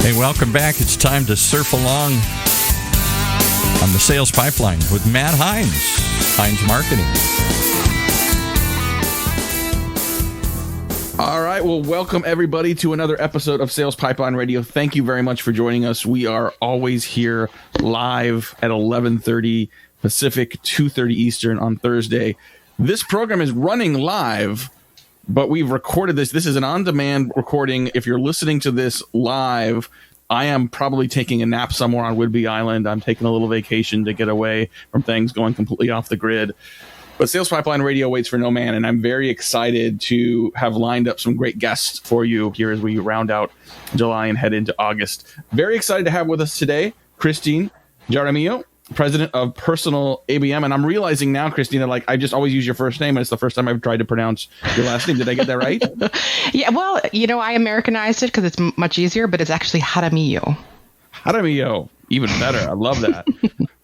Hey, welcome back. It's time to surf along on the sales pipeline with Matt Hines, Hines Marketing. All right. Well, welcome everybody to another episode of Sales Pipeline Radio. Thank you very much for joining us. We are always here live at 11:30 Pacific, 2:30 Eastern on Thursday. This program is running live, but we've recorded this. This is an on-demand recording. If you're listening to this live, I am probably taking a nap somewhere on Whidbey Island. I'm taking a little vacation to get away from things going completely off the grid. But Sales Pipeline Radio waits for no man, and I'm very excited to have lined up some great guests for you here as we round out July and head into August. Very excited to have with us today Kristina Jaramillo, President of Personal ABM. And I'm realizing now, Kristina, I just always use your first name, and it's the first time I've tried to pronounce your last name. Did I get that right? Yeah, well, I Americanized it because it's much easier, but it's actually Jaramillo. Jaramillo, even better. I love that.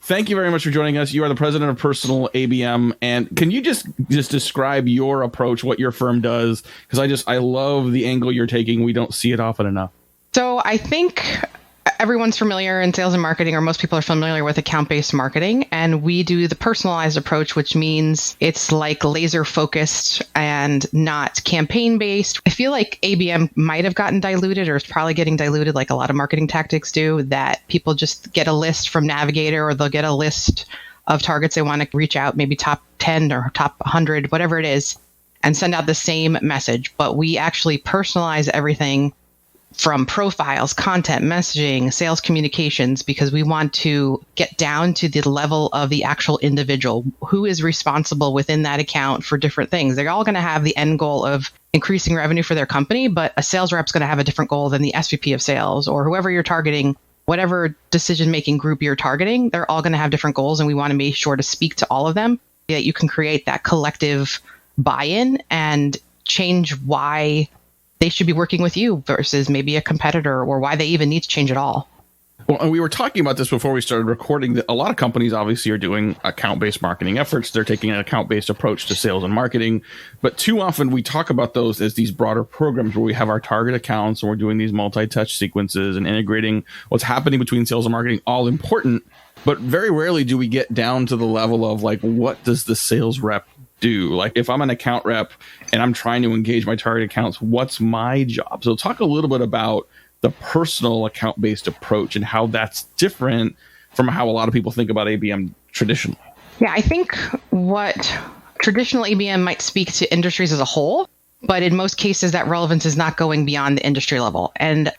Thank you very much for joining us. You are the president of Personal ABM. And can you just describe your approach, what your firm does? Because I love the angle you're taking. We don't see it often enough. So I think everyone's familiar in sales and marketing, or most people are familiar with account-based marketing. And we do the personalized approach, which means it's like laser focused and not campaign-based. I feel like ABM might have gotten diluted, or is probably getting diluted like a lot of marketing tactics do, that people just get a list from Navigator, or they'll get a list of targets they want to reach out, maybe top 10 or top 100, whatever it is, and send out the same message. But we actually personalize everything from profiles, content, messaging, sales communications, because we want to get down to the level of the actual individual who is responsible within that account for different things. They're all going to have the end goal of increasing revenue for their company, but a sales rep's going to have a different goal than the SVP of Sales, or whoever you're targeting, whatever decision-making group you're targeting. They're all going to have different goals, and we want to make sure to speak to all of them, that you can create that collective buy-in and change why they should be working with you versus maybe a competitor, or why they even need to change at all. Well, and we were talking about this before we started recording, that a lot of companies obviously are doing account-based marketing efforts. They're taking an account-based approach to sales and marketing. But too often we talk about those as these broader programs where we have our target accounts and we're doing these multi-touch sequences and integrating what's happening between sales and marketing, all important. But very rarely do we get down to the level of what does the sales rep do? If I'm an account rep and I'm trying to engage my target accounts, what's my job? So talk a little bit about the personal account-based approach and how that's different from how a lot of people think about ABM traditionally. Yeah, I think what traditional ABM might speak to industries as a whole, but in most cases that relevance is not going beyond the industry level. And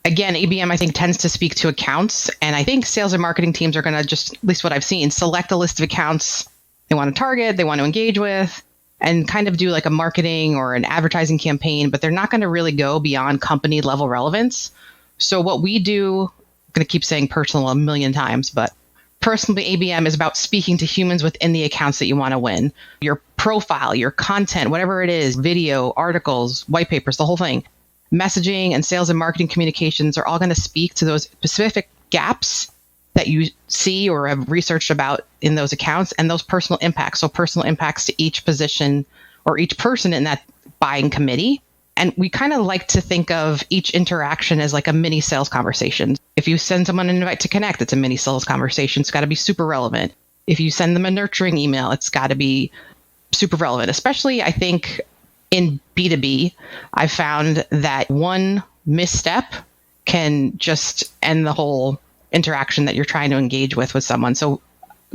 again, ABM, I think, tends to speak to accounts. And I think sales and marketing teams are going to just, at least what I've seen, select a list of accounts they want to target, they want to engage with, and kind of do like a marketing or an advertising campaign, but they're not going to really go beyond company level relevance. So what we do, I'm going to keep saying personal a million times, but personally, ABM is about speaking to humans within the accounts that you want to win. Your profile, your content, whatever it is, video, articles, white papers, the whole thing. Messaging and sales and marketing communications are all going to speak to those specific gaps that you see or have researched about in those accounts, and those personal impacts. So personal impacts to each position or each person in that buying committee. And we kind of like to think of each interaction as like a mini sales conversation. If you send someone an invite to connect, it's a mini sales conversation. It's got to be super relevant. If you send them a nurturing email, it's got to be super relevant. Especially, I think, in B2B, I found that one misstep can just end the whole interaction that you're trying to engage with someone. So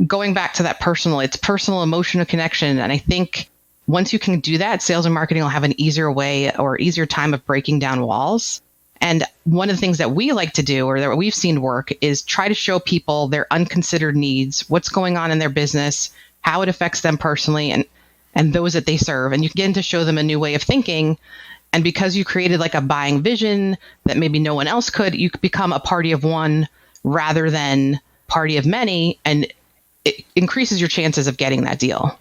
going back to that personal, it's personal emotional connection. And I think once you can do that, sales and marketing will have an easier way or easier time of breaking down walls. And one of the things that we like to do, or that we've seen work, is try to show people their unconsidered needs, what's going on in their business, how it affects them personally, and those that they serve. And you begin to show them a new way of thinking. And because you created like a buying vision that maybe no one else could, you could become a party of one rather than party of many, and it increases your chances of getting that deal.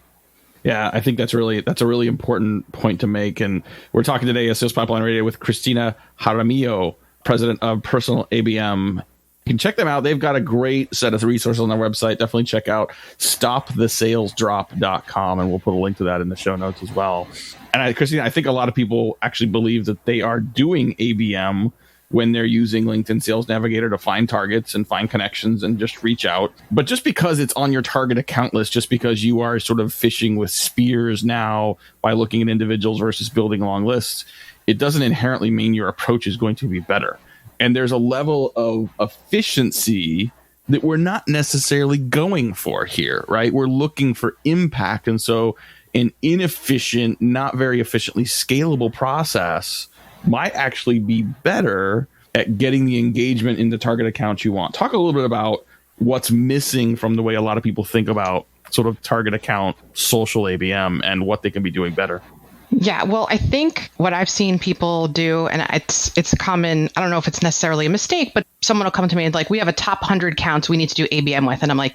Yeah, I think that's a really important point to make. And we're talking today at Sales Pipeline Radio with Kristina Jaramillo, President of Personal ABM. You can check them out. They've got a great set of resources on their website. Definitely check out stopthesalesdrop.com, and we'll put a link to that in the show notes as well. And Kristina, I think a lot of people actually believe that they are doing ABM when they're using LinkedIn Sales Navigator to find targets and find connections and just reach out. But just because it's on your target account list, just because you are sort of fishing with spears now by looking at individuals versus building long lists, it doesn't inherently mean your approach is going to be better. And there's a level of efficiency that we're not necessarily going for here, right? We're looking for impact. And so an inefficient, not very efficiently scalable process might actually be better at getting the engagement in the target accounts you want. Talk a little bit about what's missing from the way a lot of people think about sort of target account social ABM and what they can be doing better. Yeah, well, I think what I've seen people do, and it's common, I don't know if it's necessarily a mistake, but someone will come to me and like, we have a top 100 counts we need to do ABM with. And I'm like,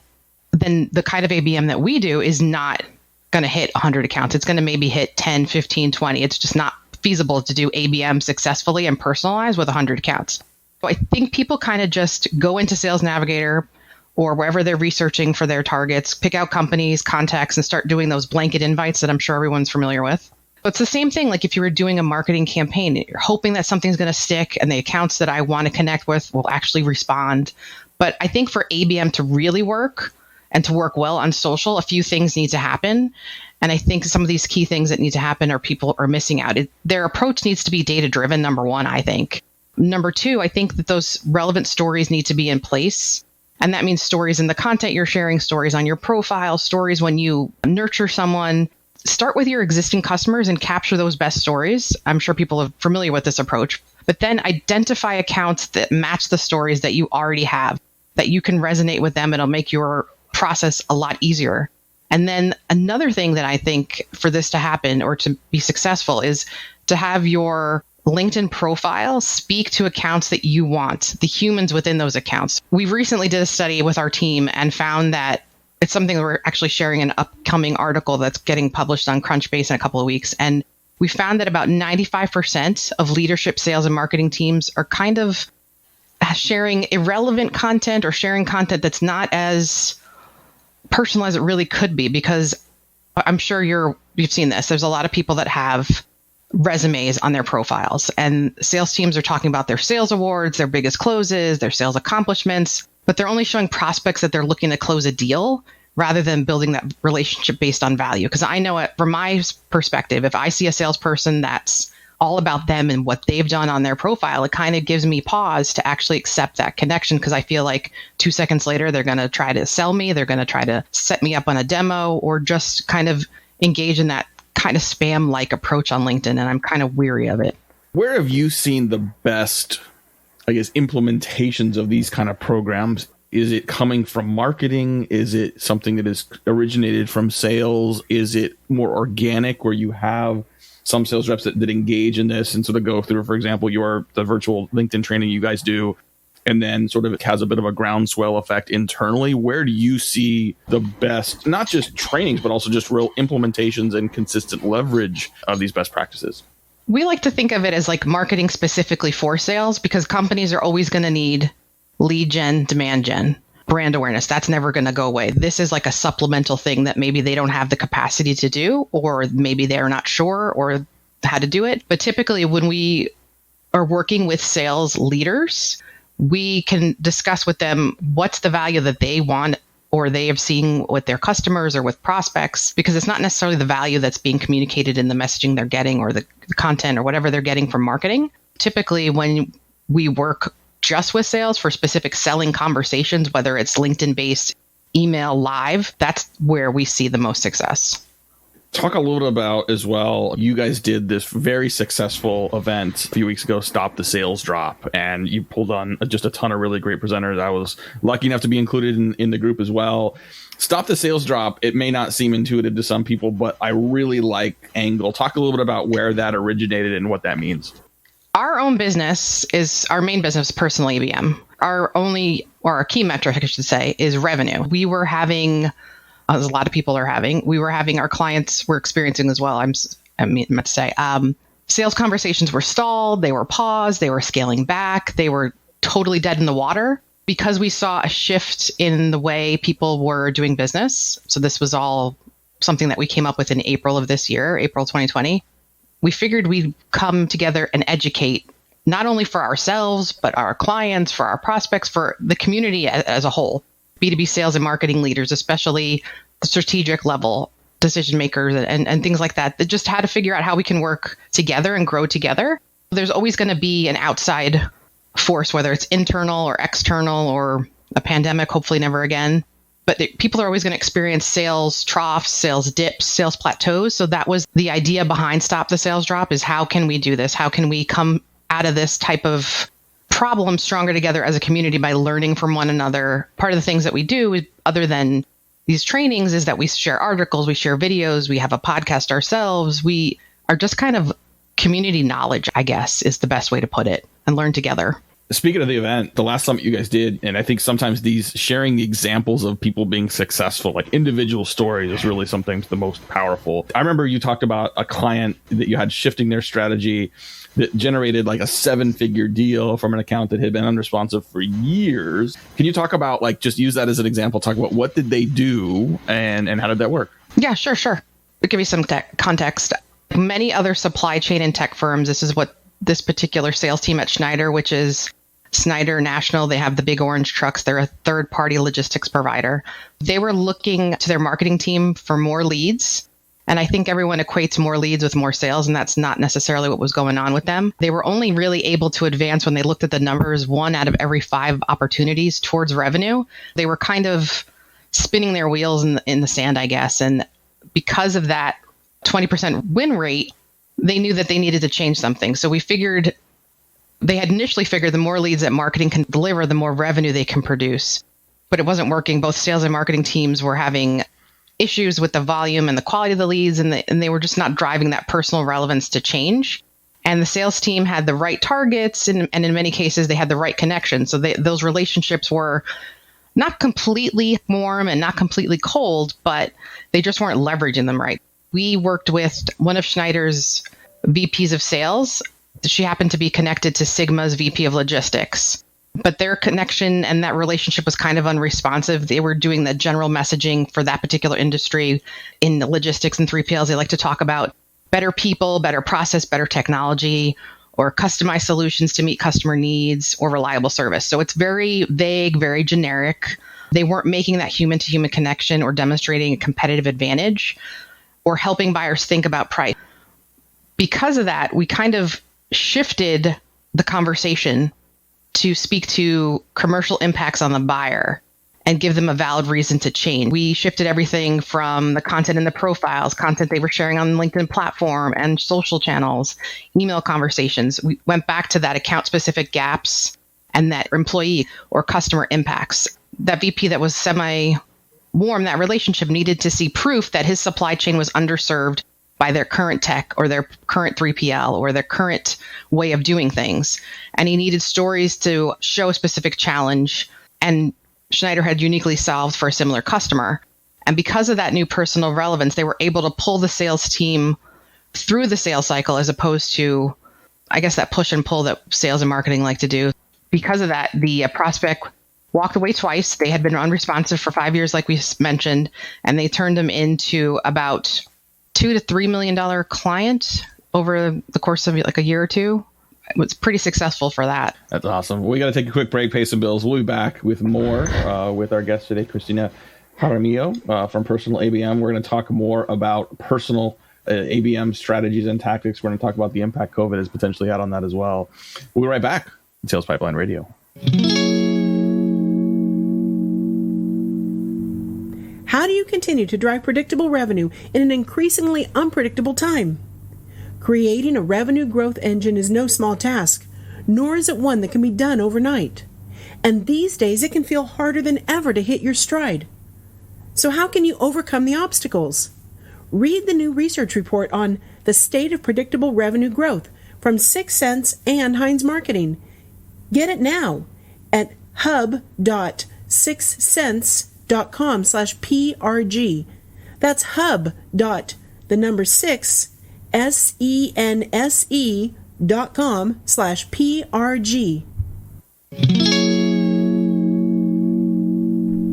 then the kind of ABM that we do is not going to hit 100 accounts. It's going to maybe hit 10, 15, 20. It's just not feasible to do ABM successfully and personalize with 100 accounts. So I think people kind of just go into Sales Navigator or wherever they're researching for their targets, pick out companies, contacts, and start doing those blanket invites that I'm sure everyone's familiar with. But it's the same thing. Like if you were doing a marketing campaign, you're hoping that something's going to stick and the accounts that I want to connect with will actually respond. But I think for ABM to really work and to work well on social, a few things need to happen. And I think some of these key things that need to happen are people are missing out. Their approach needs to be data-driven, number one, I think. Number two, I think that those relevant stories need to be in place. And that means stories in the content you're sharing, stories on your profile, stories when you nurture someone. Start with your existing customers and capture those best stories. I'm sure people are familiar with this approach. But then identify accounts that match the stories that you already have, that you can resonate with them. It'll make your process a lot easier. And then another thing that I think for this to happen or to be successful is to have your LinkedIn profile speak to accounts that you want, the humans within those accounts. We recently did a study with our team and found that it's something that we're actually sharing an upcoming article that's getting published on Crunchbase in a couple of weeks. And we found that about 95% of leadership, sales, and marketing teams are kind of sharing irrelevant content or sharing content that's not as personalized as it really could be, because I'm sure you've seen this. There's a lot of people that have resumes on their profiles, and sales teams are talking about their sales awards, their biggest closes, their sales accomplishments, but they're only showing prospects that they're looking to close a deal rather than building that relationship based on value. Because I know it from my perspective, if I see a salesperson that's all about them and what they've done on their profile, it kind of gives me pause to actually accept that connection, because I feel like 2 seconds later, they're going to try to sell me. They're going to try to set me up on a demo or just kind of engage in that kind of spam-like approach on LinkedIn. And I'm kind of weary of it. Where have you seen the best, I guess, implementations of these kind of programs? Is it coming from marketing? Is it something that is originated from sales? Is it more organic where you have some sales reps that engage in this and sort of go through, for example, the virtual LinkedIn training you guys do, and then sort of it has a bit of a groundswell effect internally? Where do you see the best, not just trainings, but also just real implementations and consistent leverage of these best practices? We like to think of it as like marketing specifically for sales, because companies are always going to need lead gen, demand gen, brand awareness. That's never going to go away. This is like a supplemental thing that maybe they don't have the capacity to do, or maybe they're not sure or how to do it. But typically when we are working with sales leaders, we can discuss with them what's the value that they want or they have seen with their customers or with prospects, because it's not necessarily the value that's being communicated in the messaging they're getting or the content or whatever they're getting from marketing. Typically, when we work just with sales for specific selling conversations, whether it's LinkedIn-based, email, live, that's where we see the most success. Talk a little bit about as well, you guys did this very successful event a few weeks ago, Stop the Sales Drop, and you pulled on just a ton of really great presenters. I was lucky enough to be included in the group as well. Stop the Sales Drop, it may not seem intuitive to some people, but I really like angle. Talk a little bit about where that originated and what that means. Our own business is our main business, Personal ABM. Our key metric, I should say, is revenue. We were having, as a lot of people are having, our clients were experiencing as well. I meant to say, sales conversations were stalled, they were paused, they were scaling back, they were totally dead in the water because we saw a shift in the way people were doing business. So this was all something that we came up with in April of this year, April 2020. We figured we'd come together and educate not only for ourselves, but our clients, for our prospects, for the community as a whole. B2B sales and marketing leaders, especially the strategic level decision makers and things like that just had to figure out how we can work together and grow together. There's always going to be an outside force, whether it's internal or external or a pandemic, hopefully never again. But people are always going to experience sales troughs, sales dips, sales plateaus. So that was the idea behind Stop the Sales Drop, is how can we do this? How can we come out of this type of problem stronger together as a community by learning from one another? Part of the things that we do, other than these trainings, is that we share articles, we share videos, we have a podcast ourselves. We are just kind of community knowledge, I guess, is the best way to put it, and learn together. Speaking of the event, the last summit you guys did, and I think sometimes these sharing the examples of people being successful, like individual stories, is really sometimes the most powerful. I remember you talked about a client that you had shifting their strategy that generated like a 7-figure deal from an account that had been unresponsive for years. Can you talk about, like, just use that as an example, talk about what did they do and how did that work? Yeah, sure. I'll give you some context. Many other supply chain and tech firms, this is what this particular sales team at Schneider, which is Schneider National, they have the big orange trucks. They're a third-party logistics provider. They were looking to their marketing team for more leads. And I think everyone equates more leads with more sales, and that's not necessarily what was going on with them. They were only really able to advance when they looked at the numbers, 1 out of every 5 opportunities towards revenue. They were kind of spinning their wheels in the sand, I guess. And because of that 20% win rate, they knew that they needed to change something. So they had initially figured the more leads that marketing can deliver, the more revenue they can produce. But it wasn't working. Both sales and marketing teams were having issues with the volume and the quality of the leads, and they were just not driving that personal relevance to change. And the sales team had the right targets, and in many cases, they had the right connections. So those relationships were not completely warm and not completely cold, but they just weren't leveraging them right. We worked with one of Schneider's VPs of sales. She happened to be connected to Sigma's VP of logistics, but their connection and that relationship was kind of unresponsive. They were doing the general messaging for that particular industry in logistics and 3PLs. They like to talk about better people, better process, better technology, or customized solutions to meet customer needs, or reliable service. So it's very vague, very generic. They weren't making that human-to-human connection or demonstrating a competitive advantage or helping buyers think about price. Because of that, we kind of shifted the conversation to speak to commercial impacts on the buyer and give them a valid reason to change. We shifted everything from the content in the profiles, content they were sharing on the LinkedIn platform and social channels, email conversations. We went back to that account-specific gaps and that employee or customer impacts. That VP that was semi-warm, that relationship needed to see proof that his supply chain was underserved by their current tech or their current 3PL or their current way of doing things. And he needed stories to show a specific challenge, and Schneider had uniquely solved for a similar customer. And because of that new personal relevance, they were able to pull the sales team through the sales cycle, as opposed to, I guess, that push and pull that sales and marketing like to do. Because of that, the prospect walked away twice. They had been unresponsive for 5 years, like we mentioned, and they turned them into about $2 to $3 million client over the course of like a year or two. It was pretty successful for that. That's awesome. We got to take a quick break, pay some bills. We'll be back with more with our guest today, Kristina Jaramillo from Personal ABM. We're going to talk more about personal ABM strategies and tactics. We're going to talk about the impact COVID has potentially had on that as well. We'll be right back on Sales Pipeline Radio. How do you continue to drive predictable revenue in an increasingly unpredictable time? Creating a revenue growth engine is no small task, nor is it one that can be done overnight. And these days, it can feel harder than ever to hit your stride. So how can you overcome the obstacles? Read the new research report on the state of predictable revenue growth from 6 Sense and Heinz Marketing. Get it now at hub.6sense.com/PRG. That's hub.6sense.com/PRG.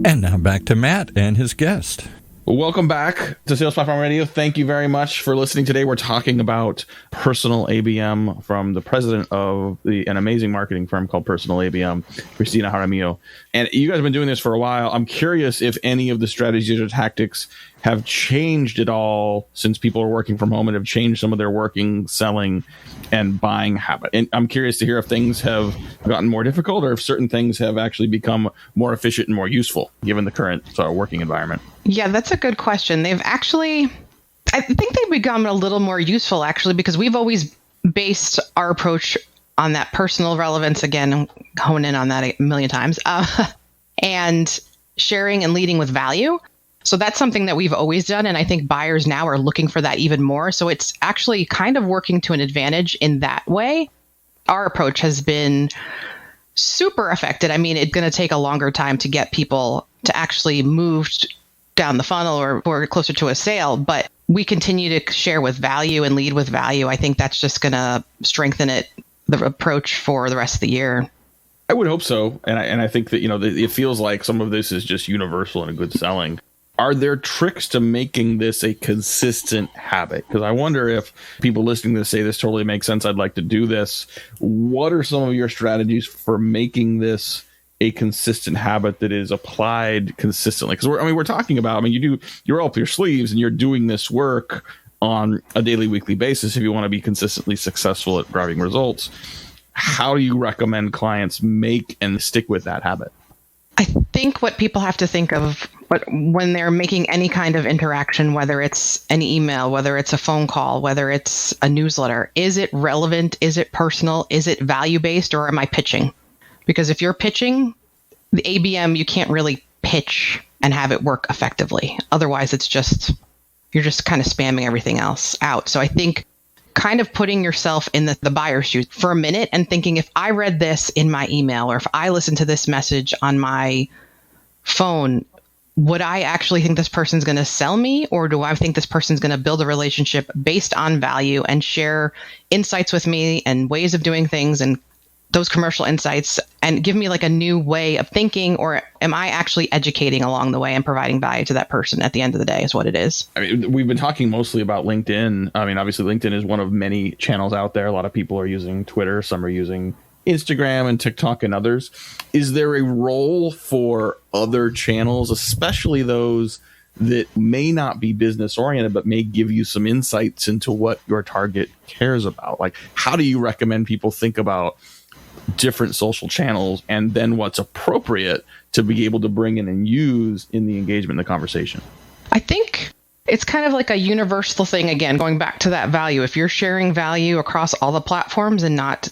And now back to Matt and his guest. Well, welcome back to Sales Platform Radio. Thank you very much for listening today. We're talking about Personal ABM from the president of an amazing marketing firm called Personal ABM, Kristina Jaramillo. And you guys have been doing this for a while. I'm curious if any of the strategies or tactics have changed at all since people are working from home and have changed some of their working, selling, and buying habit. And I'm curious to hear if things have gotten more difficult or if certain things have actually become more efficient and more useful given the current working environment. Yeah, that's a good question. I think they've become a little more useful actually, because we've always based our approach on that personal relevance. Again, I'm honing in on that a million times, and sharing and leading with value. So that's something that we've always done. And I think buyers now are looking for that even more. So it's actually kind of working to an advantage in that way. Our approach has been super effective. I mean, it's going to take a longer time to get people to actually move down the funnel or closer to a sale, but we continue to share with value and lead with value. I think that's just going to strengthen the approach for the rest of the year. I would hope so. And I think that, it feels like some of this is just universal and good selling. Are there tricks to making this a consistent habit? Because I wonder if people listening to this say this totally makes sense. I'd like to do this. What are some of your strategies for making this a consistent habit that is applied consistently? Because we're talking about, you're up your sleeves and you're doing this work on a daily, weekly basis if you want to be consistently successful at driving results. How do you recommend clients make and stick with that habit? I think what people have to think of when they're making any kind of interaction, whether it's an email, whether it's a phone call, whether it's a newsletter, is it relevant? Is it personal? Is it value-based, or am I pitching? Because if you're pitching, the ABM, you can't really pitch and have it work effectively. Otherwise, you're just kind of spamming everything else out. So I think kind of putting yourself in the buyer's shoes for a minute and thinking, if I read this in my email or if I listened to this message on my phone, would I actually think this person's going to sell me, or do I think this person's going to build a relationship based on value and share insights with me and ways of doing things and those commercial insights and give me like a new way of thinking, or am I actually educating along the way and providing value to that person at the end of the day is what it is. We've been talking mostly about LinkedIn. Obviously LinkedIn is one of many channels out there. A lot of people are using Twitter. Some are using Instagram and TikTok and others. Is there a role for other channels, especially those that may not be business oriented, but may give you some insights into what your target cares about? Like, how do you recommend people think about different social channels and then what's appropriate to be able to bring in and use in the engagement, in the conversation? I think it's kind of like a universal thing. Again, going back to that value, if you're sharing value across all the platforms and not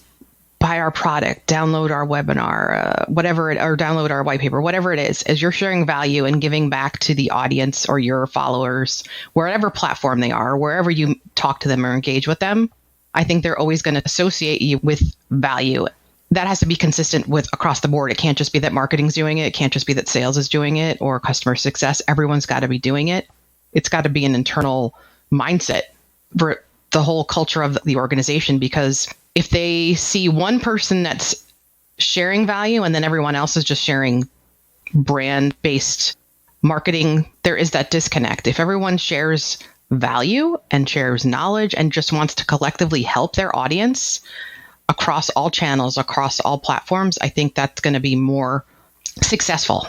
buy our product, download our webinar, or download our white paper, whatever it is, as you're sharing value and giving back to the audience or your followers, wherever platform they are, wherever you talk to them or engage with them, I think they're always going to associate you with value. That has to be consistent with across the board. It can't just be that marketing's doing it. It can't just be that sales is doing it or customer success. Everyone's got to be doing it. It's got to be an internal mindset for the whole culture of the organization, because if they see one person that's sharing value and then everyone else is just sharing brand-based marketing, there is that disconnect. If everyone shares value and shares knowledge and just wants to collectively help their audience across all channels, across all platforms, I think that's going to be more successful.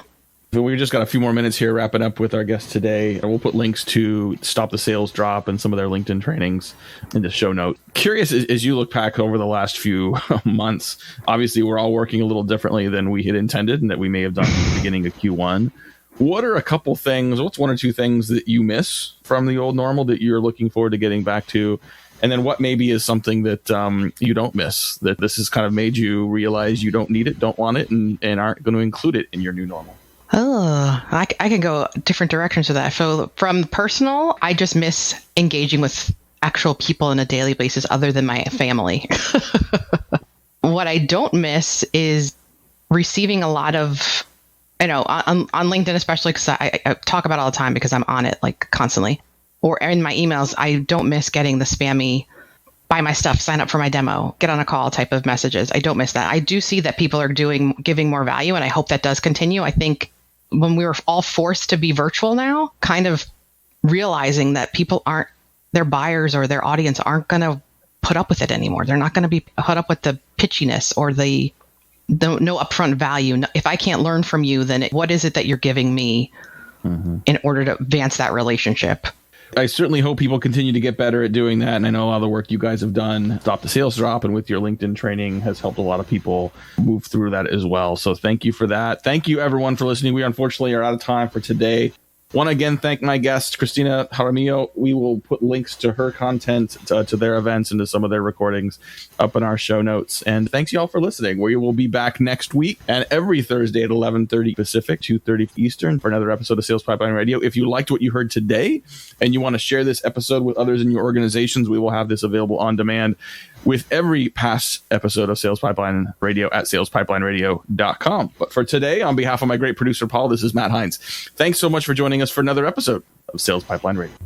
We've just got a few more minutes here wrapping up with our guest today. We'll put links to Stop the Sales Drop and some of their LinkedIn trainings in the show note. Curious, as you look back over the last few months, obviously we're all working a little differently than we had intended and that we may have done at the beginning of Q1. What are a couple things, what's one or two things that you miss from the old normal that you're looking forward to getting back to? And then what maybe is something that you don't miss, that this has kind of made you realize you don't need it, don't want it, and aren't going to include it in your new normal? Oh, I can go different directions with that. So from personal, I just miss engaging with actual people on a daily basis other than my family. What I don't miss is receiving a lot of, on LinkedIn, especially because I talk about it all the time because I'm on it like constantly. Or in my emails, I don't miss getting the spammy, buy my stuff, sign up for my demo, get on a call type of messages. I don't miss that. I do see that people are giving more value, and I hope that does continue. I think when we were all forced to be virtual now, kind of realizing that people aren't, their buyers or their audience aren't going to put up with it anymore. They're not going to be put up with the pitchiness or the no upfront value. If I can't learn from you, then what is it that you're giving me in order to advance that relationship? I certainly hope people continue to get better at doing that. And I know a lot of the work you guys have done, Stop the Sales Drop, and with your LinkedIn training has helped a lot of people move through that as well. So thank you for that. Thank you, everyone, for listening. We unfortunately are out of time for today. Want to again thank my guest, Kristina Jaramillo. We will put links to her content, to their events, and to some of their recordings up in our show notes. And thanks, y'all, for listening. We will be back next week and every Thursday at 11:30 Pacific, 2:30 Eastern for another episode of Sales Pipeline Radio. If you liked what you heard today and you want to share this episode with others in your organizations, we will have this available on demand with every past episode of Sales Pipeline Radio at salespipelineradio.com. But for today, on behalf of my great producer, Paul, this is Matt Hines. Thanks so much for joining us for another episode of Sales Pipeline Radio.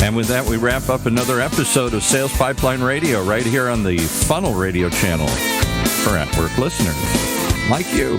And with that, we wrap up another episode of Sales Pipeline Radio right here on the Funnel Radio channel for at-work listeners like you.